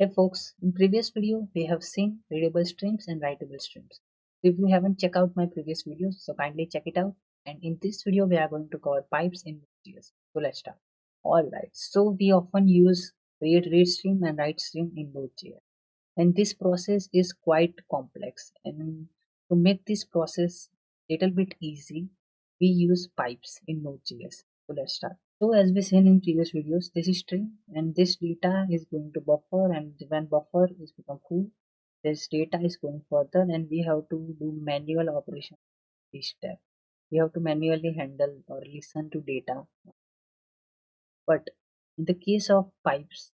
Hey folks, in previous video we have seen readable streams and writable streams. If you haven't checked out my previous videos, so kindly check it out. And in this video we are going to cover pipes in Node.js. So let's start. Alright, so we often use read stream and write stream in Node.js. And this process is quite complex. And to make this process little bit easy, we use pipes in Node.js. So let's start. So as we seen in previous videos, this is string and this data is going to buffer, and when buffer is become full, this data is going further and we have to do manual operation each step. We have to manually handle or listen to data. But in the case of pipes,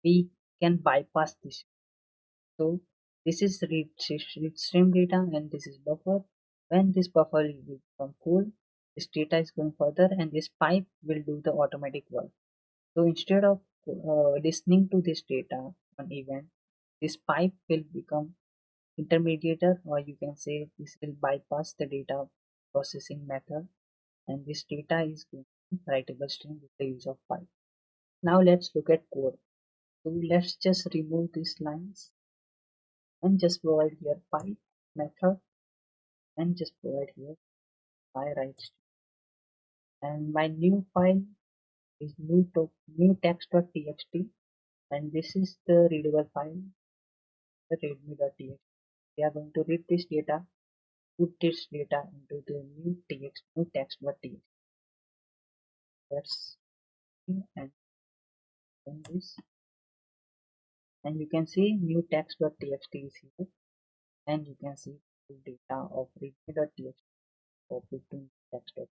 we can bypass this. So this is read stream data and this is buffer. When this buffer will become full, this data is going further and this pipe will do the automatic work. So instead of listening to this data on event, this pipe will become intermediator, or you can say this will bypass the data processing method, and this data is going to writable stream with the use of pipe. Now let's look at code. So let's just remove these lines and just provide here pipe method and just provide here my write stream. And my new file is new text.txt, and this is the readable file, the readme.txt. We are going to read this data, put this data into the new text.txt. That's and run this, and you can see new text.txt is here, and you can see the data of readme.txt copied to text.txt.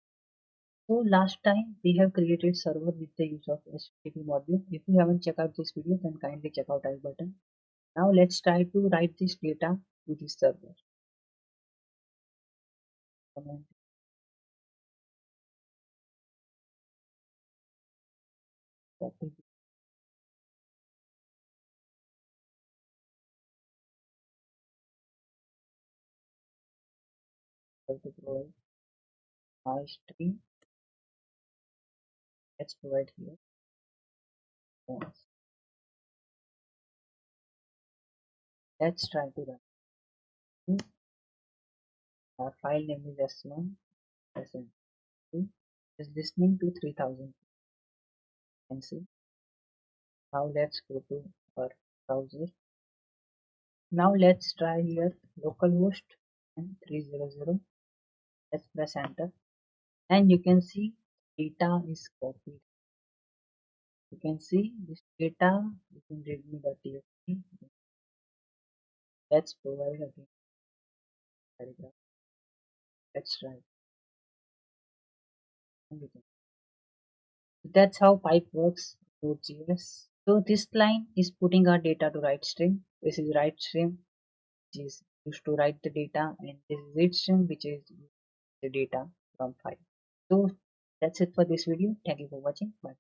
So last time we have created server with the use of HTTP module. If you haven't checked out this video, then kindly check out I button. Now let's try to write this data to this server. Comment, copy, have to provide my string. Let's provide here once. Let's try to run. Our file name is s1 sn2 is listening to 3000. And see. Now let's go to our browser. Now let's try here localhost and 300. Let's press enter, and you can see data is copied. You can see this data is in readme.txt. Let's provide again paragraph. Let's try. And we can. That's how pipe works. Node.js. So this line is putting our data to write stream. This is write stream, which is used to write the data, and this is read stream, which is the data from file. So that's it for this video. Thank you for watching. Bye.